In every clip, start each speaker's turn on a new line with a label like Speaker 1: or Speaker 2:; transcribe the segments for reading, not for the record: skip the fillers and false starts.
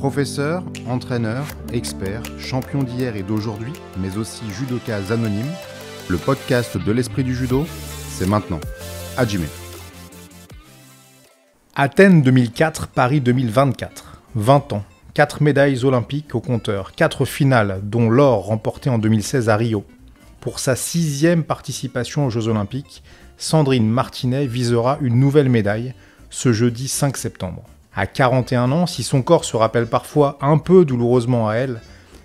Speaker 1: Professeur, entraîneur, expert, champion d'hier et d'aujourd'hui, mais aussi judokas anonymes, le podcast de l'esprit du judo, c'est maintenant. Hajime. Athènes 2004, Paris 2024. 20 ans, 4 médailles olympiques au compteur, 4 finales, dont l'or remporté en 2016 à Rio. Pour sa 6e participation aux Jeux Olympiques, Sandrine Martinet visera une nouvelle médaille ce jeudi 5 septembre. À 41 ans, si son corps se rappelle parfois un peu douloureusement à elle,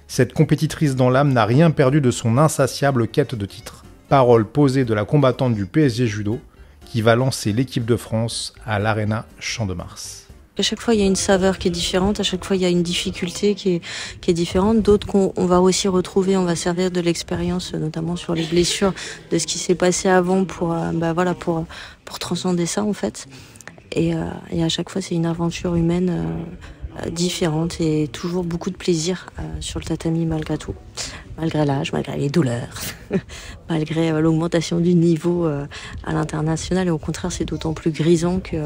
Speaker 1: cette compétitrice dans l'âme n'a rien perdu de son insatiable quête de titre. Parole posée de la combattante du PSG Judo, qui va lancer l'équipe de France à l'Arena Champ de Mars.
Speaker 2: À chaque fois, il y a une saveur qui est différente. À chaque fois, il y a une difficulté qui est différente. D'autres qu'on va aussi retrouver. On va servir de l'expérience, notamment sur les blessures, de ce qui s'est passé avant pour transcender ça, en fait. Et à chaque fois, c'est une aventure humaine différente et toujours beaucoup de plaisir sur le tatami malgré tout. Malgré l'âge, malgré les douleurs, malgré l'augmentation du niveau à l'international. Et au contraire, c'est d'autant plus grisant que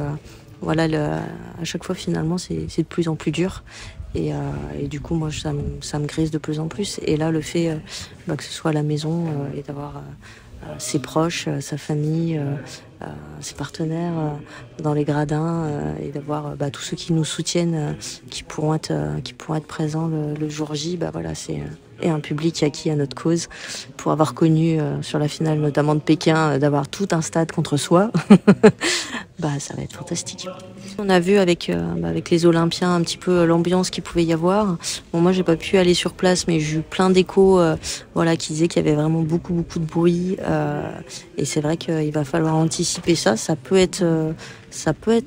Speaker 2: à chaque fois, finalement, c'est de plus en plus dur. Et du coup, moi, ça me grise de plus en plus. Et là, le fait que ce soit à la maison et d'avoir ses proches, sa famille, ses partenaires dans les gradins et d'avoir tous ceux qui nous soutiennent, qui pourront être présents le jour J, et un public acquis à notre cause. Pour avoir connu sur la finale notamment de Pékin, d'avoir tout un stade contre soi, ça va être fantastique. On a vu avec les Olympiens un petit peu l'ambiance qu'il pouvait y avoir. Bon, moi j'ai pas pu aller sur place, mais j'ai eu plein d'échos qui disaient qu'il y avait vraiment beaucoup de bruit. Et c'est vrai qu'il va falloir anticiper ça. Ça peut être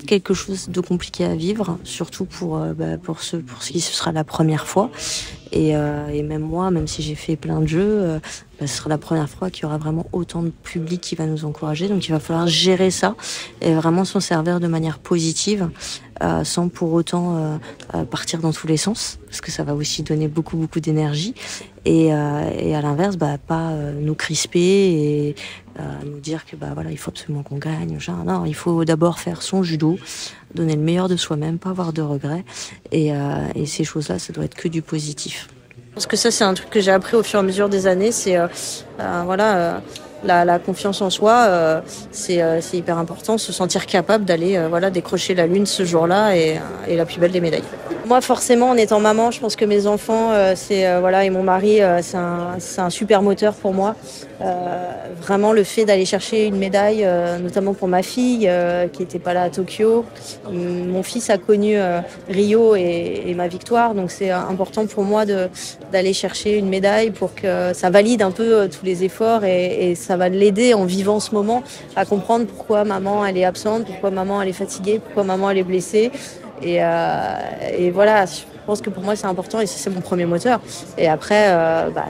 Speaker 2: quelque chose de compliqué à vivre, surtout pour qui ce sera la première fois. Et même moi, même si j'ai fait plein de jeux, ce sera la première fois qu'il y aura vraiment autant de public qui va nous encourager. Donc il va falloir gérer ça et vraiment s'en servir de manière positive, sans pour autant partir dans tous les sens, parce que ça va aussi donner beaucoup d'énergie. Et à l'inverse, pas nous crisper et nous dire que il faut absolument qu'on gagne. Non, il faut d'abord faire son judo, donner le meilleur de soi-même, pas avoir de regrets. Et ces choses-là, ça doit être que du positif. Je pense que ça, c'est un truc que j'ai appris au fur et à mesure des années. C'est la confiance en soi, c'est hyper important, se sentir capable d'aller décrocher la lune ce jour-là et la plus belle des médailles. Moi, forcément, en étant maman, je pense que mes enfants, et mon mari, c'est un super moteur pour moi. Vraiment, le fait d'aller chercher une médaille, notamment pour ma fille qui n'était pas là à Tokyo. Mon fils a connu Rio et ma victoire, donc c'est important pour moi d'aller chercher une médaille pour que ça valide un peu tous les efforts et ça va l'aider en vivant ce moment à comprendre pourquoi maman elle est absente, pourquoi maman elle est fatiguée, pourquoi maman elle est blessée. Et voilà, je pense que pour moi c'est important et c'est mon premier moteur. Et après,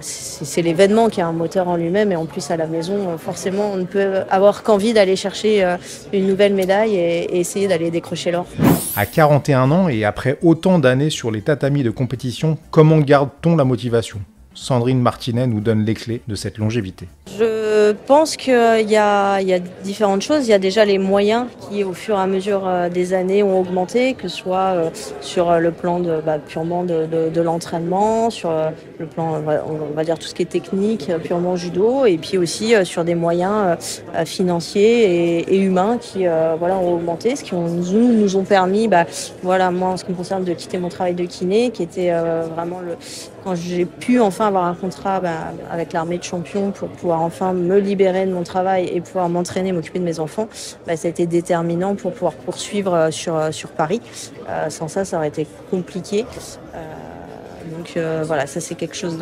Speaker 2: c'est l'événement qui a un moteur en lui-même et en plus à la maison, forcément on ne peut avoir qu'envie d'aller chercher une nouvelle médaille et essayer d'aller décrocher l'or.
Speaker 1: À 41 ans et après autant d'années sur les tatamis de compétition, comment garde-t-on la motivation ? Sandrine Martinet nous donne les clés de cette longévité.
Speaker 2: Je pense qu'il y a différentes choses. Il y a déjà les moyens qui, au fur et à mesure des années, ont augmenté, que ce soit sur le plan purement de l'entraînement, sur le plan, on va dire tout ce qui est technique, purement judo, et puis aussi sur des moyens financiers et humains qui ont augmenté, ce qui nous ont permis, moi en ce qui me concerne, de quitter mon travail de kiné, qui était vraiment quand j'ai pu enfin avoir un contrat avec l'armée de champions pour pouvoir enfin me libérer de mon travail et pouvoir m'entraîner, m'occuper de mes enfants, ça a été déterminant pour pouvoir poursuivre sur Paris. Sans ça aurait été compliqué. Donc ça c'est quelque chose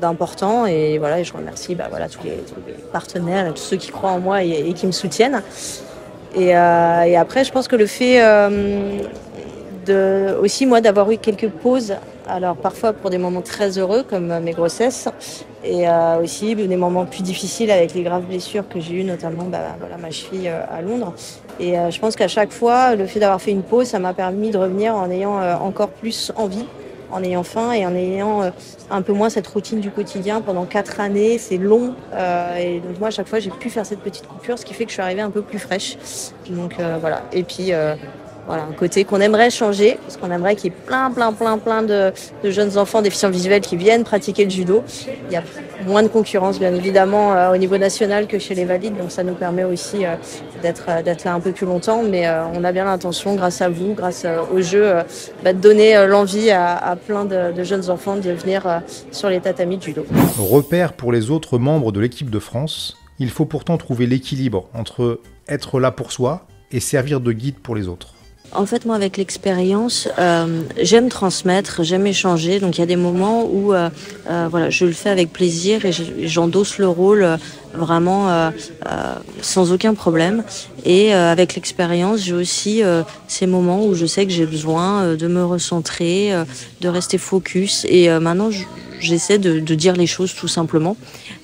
Speaker 2: d'important et je remercie tous les partenaires et tous ceux qui croient en moi et qui me soutiennent. Et après je pense que le fait aussi moi d'avoir eu quelques pauses, alors parfois pour des moments très heureux comme mes grossesses et aussi des moments plus difficiles avec les graves blessures que j'ai eues, notamment ma cheville à Londres. Et je pense qu'à chaque fois le fait d'avoir fait une pause, ça m'a permis de revenir en ayant encore plus envie, en ayant faim et en ayant un peu moins cette routine du quotidien pendant 4 années. C'est long et donc moi à chaque fois j'ai pu faire cette petite coupure, ce qui fait que je suis arrivée un peu plus fraîche. Donc voilà. Et puis Voilà, un côté qu'on aimerait changer, parce qu'on aimerait qu'il y ait plein de jeunes enfants déficients visuels qui viennent pratiquer le judo. Il y a moins de concurrence, bien évidemment, au niveau national que chez les valides, donc ça nous permet aussi d'être là un peu plus longtemps, mais on a bien l'intention, grâce à vous, grâce au jeu, de donner l'envie à plein de jeunes enfants de venir sur les tatamis de judo.
Speaker 1: Repère pour les autres membres de l'équipe de France, il faut pourtant trouver l'équilibre entre être là pour soi et servir de guide pour les autres.
Speaker 2: En fait, moi, avec l'expérience, j'aime transmettre, j'aime échanger. Donc, il y a des moments où, voilà, je le fais avec plaisir et j'endosse le rôle vraiment sans aucun problème. Et avec l'expérience, j'ai aussi ces moments où je sais que j'ai besoin de me recentrer, de rester focus. Et maintenant, j'essaie de dire les choses tout simplement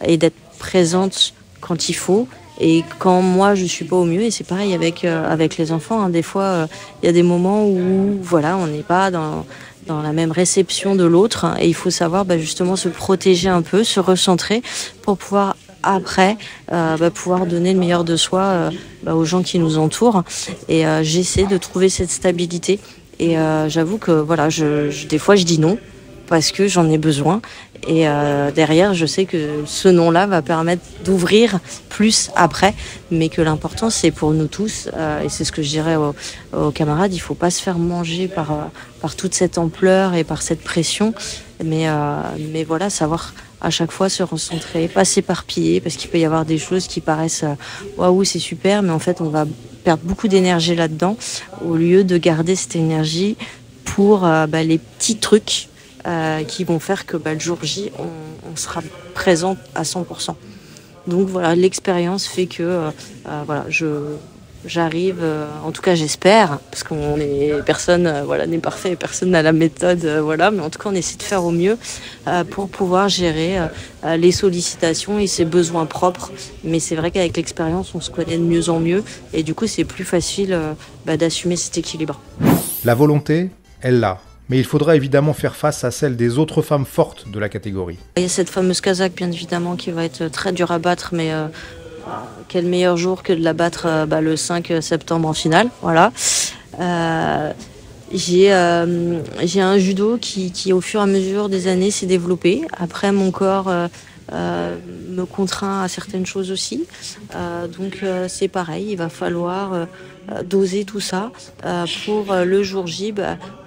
Speaker 2: et d'être présente quand il faut. Et quand moi je suis pas au mieux, et c'est pareil avec les enfants, hein, des fois il y a des moments où voilà, on n'est pas dans la même réception de l'autre, hein, et il faut savoir justement se protéger un peu, se recentrer pour pouvoir après pouvoir donner le meilleur de soi aux gens qui nous entourent. Et j'essaie de trouver cette stabilité. Et j'avoue que voilà, des fois je dis non parce que j'en ai besoin. Et derrière, je sais que ce nom-là va permettre d'ouvrir plus après, mais que l'important, c'est pour nous tous, et c'est ce que je dirais aux camarades, il ne faut pas se faire manger par toute cette ampleur et par cette pression, mais voilà, savoir à chaque fois se recentrer, pas s'éparpiller, parce qu'il peut y avoir des choses qui paraissent waouh, c'est super, mais en fait, on va perdre beaucoup d'énergie là-dedans, au lieu de garder cette énergie pour les petits trucs qui vont faire que le jour J, on sera présent à 100%. Donc voilà, l'expérience fait que voilà, j'arrive, en tout cas j'espère, parce qu'on est personne n'est parfait, personne n'a la méthode, voilà, mais en tout cas on essaie de faire au mieux pour pouvoir gérer les sollicitations et ses besoins propres. Mais c'est vrai qu'avec l'expérience, on se connaît de mieux en mieux, et du coup c'est plus facile d'assumer cet équilibre.
Speaker 1: La volonté, elle l'a. Mais il faudra évidemment faire face à celle des autres femmes fortes de la catégorie.
Speaker 2: Il y a cette fameuse Kazakh, bien évidemment, qui va être très dure à battre, mais quel meilleur jour que de la battre le 5 septembre en finale. Voilà. J'ai un judo qui, au fur et à mesure des années, s'est développé. Après, mon corps me contraint à certaines choses aussi. Donc, c'est pareil, il va falloir doser tout ça pour le jour J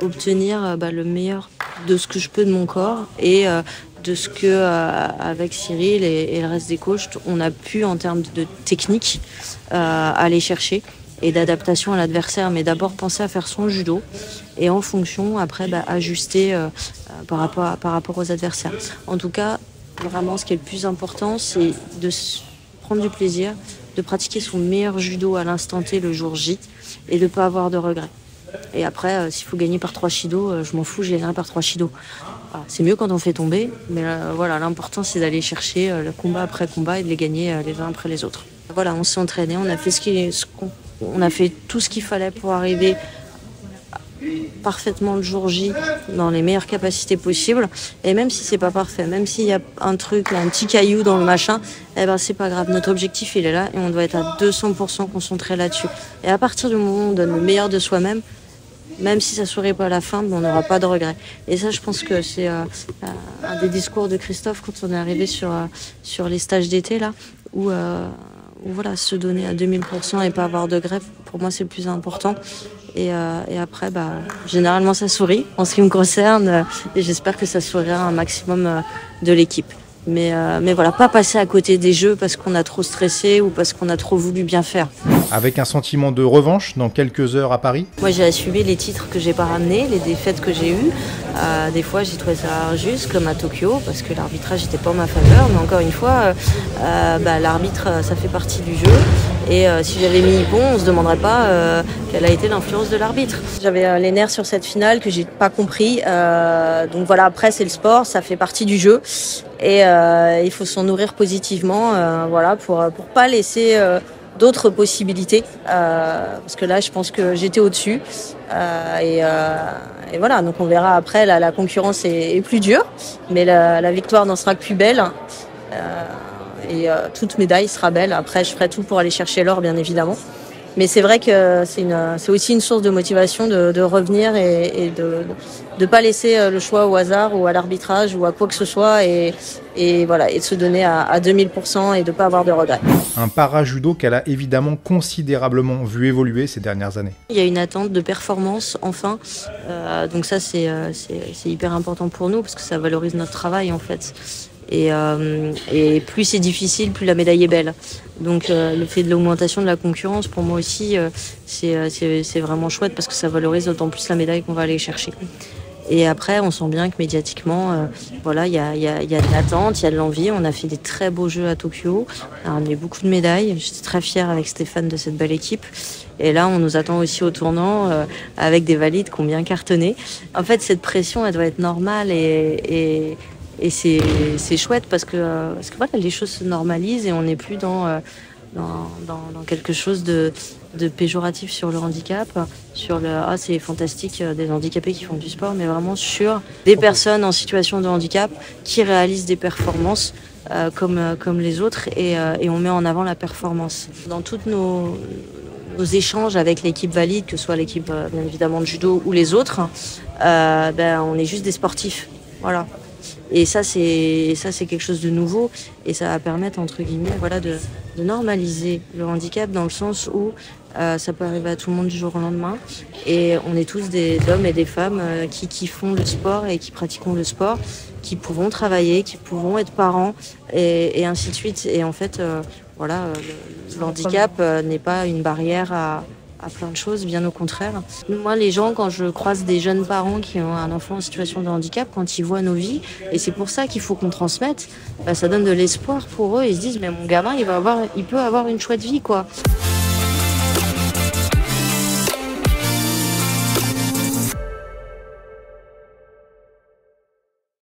Speaker 2: obtenir le meilleur de ce que je peux de mon corps et de ce que avec Cyril et le reste des coachs on a pu en termes de technique aller chercher et d'adaptation à l'adversaire, mais d'abord penser à faire son judo et en fonction après ajuster par rapport aux adversaires. En tout cas, vraiment ce qui est le plus important, c'est de prendre du plaisir, de pratiquer son meilleur judo à l'instant T le jour J et de ne pas avoir de regrets. Et après, s'il faut gagner par 3 shido, je m'en fous, je gagnerai par 3 shido. Voilà, c'est mieux quand on fait tomber, mais voilà, l'important c'est d'aller chercher le combat après combat et de les gagner les uns après les autres. Voilà, on s'est entraîné, on a fait on a fait tout ce qu'il fallait pour arriver parfaitement le jour J dans les meilleures capacités possibles, et même si c'est pas parfait, même s'il y a un truc, un petit caillou dans le machin, c'est pas grave, notre objectif il est là et on doit être à 200% concentré là-dessus. Et à partir du moment où on donne le meilleur de soi-même, même si ça sourit pas à la fin, on n'aura pas de regrets. Et ça, je pense que c'est un des discours de Christophe quand on est arrivé sur les stages d'été là, où voilà, se donner à 2000% et pas avoir de regrets, pour moi c'est le plus important. Et après, généralement ça sourit en ce qui me concerne, et j'espère que ça sourira un maximum de l'équipe. Mais voilà, pas passer à côté des jeux parce qu'on a trop stressé ou parce qu'on a trop voulu bien faire.
Speaker 1: Avec un sentiment de revanche dans quelques heures à Paris.
Speaker 2: Moi j'ai assumé les titres que j'ai pas ramenés, les défaites que j'ai eues. Des fois j'ai trouvé ça injuste, comme à Tokyo, parce que l'arbitrage n'était pas en ma faveur. Mais encore une fois, l'arbitre ça fait partie du jeu. Et si j'avais mis bon, on se demanderait pas quelle a été l'influence de l'arbitre. J'avais les nerfs sur cette finale que j'ai pas compris. Donc voilà, après c'est le sport, ça fait partie du jeu. Et il faut s'en nourrir positivement, voilà, pour pas laisser d'autres possibilités, parce que là je pense que j'étais au-dessus, et voilà, donc on verra après, la concurrence est plus dure, mais la victoire n'en sera que plus belle, et toute médaille sera belle. Après je ferai tout pour aller chercher l'or, bien évidemment, Mais c'est vrai que c'est aussi une source de motivation de revenir et de pas laisser le choix au hasard ou à l'arbitrage ou à quoi que ce soit et voilà, et de se donner à 2000% et de pas avoir de regrets.
Speaker 1: Un para-judo qu'elle a évidemment considérablement vu évoluer ces dernières années.
Speaker 2: Il y a une attente de performance, enfin. Donc ça, c'est hyper important pour nous parce que ça valorise notre travail, en fait. Et plus c'est difficile, plus la médaille est belle. Donc le fait de l'augmentation de la concurrence, pour moi aussi, c'est vraiment chouette parce que ça valorise d'autant plus la médaille qu'on va aller chercher. Et après, on sent bien que médiatiquement, voilà, il y a de l'attente, il y a de l'envie. On a fait des très beaux jeux à Tokyo. On a ramené beaucoup de médailles. J'étais très fière avec Stéphane de cette belle équipe. Et là, on nous attend aussi au tournant avec des valides qui ont bien cartonné. En fait, cette pression, elle doit être normale et c'est chouette parce que voilà, les choses se normalisent et on n'est plus dans quelque chose de péjoratif sur le handicap, sur le c'est fantastique des handicapés qui font du sport, mais vraiment sur des personnes en situation de handicap qui réalisent des performances comme les autres et on met en avant la performance. Dans toutes nos échanges avec l'équipe valide, que ce soit l'équipe bien évidemment de judo ou les autres, on est juste des sportifs. Voilà. Et ça c'est quelque chose de nouveau et ça va permettre entre guillemets voilà de normaliser le handicap dans le sens où ça peut arriver à tout le monde du jour au lendemain et on est tous des hommes et des femmes qui font le sport et qui pratiquons le sport, qui pouvons travailler, qui pouvons être parents et ainsi de suite et en fait voilà le handicap n'est pas une barrière à plein de choses, bien au contraire. Moi, les gens, quand je croise des jeunes parents qui ont un enfant en situation de handicap, quand ils voient nos vies, et c'est pour ça qu'il faut qu'on transmette, ça donne de l'espoir pour eux. Ils se disent, mais mon gamin, il peut avoir une chouette vie, quoi.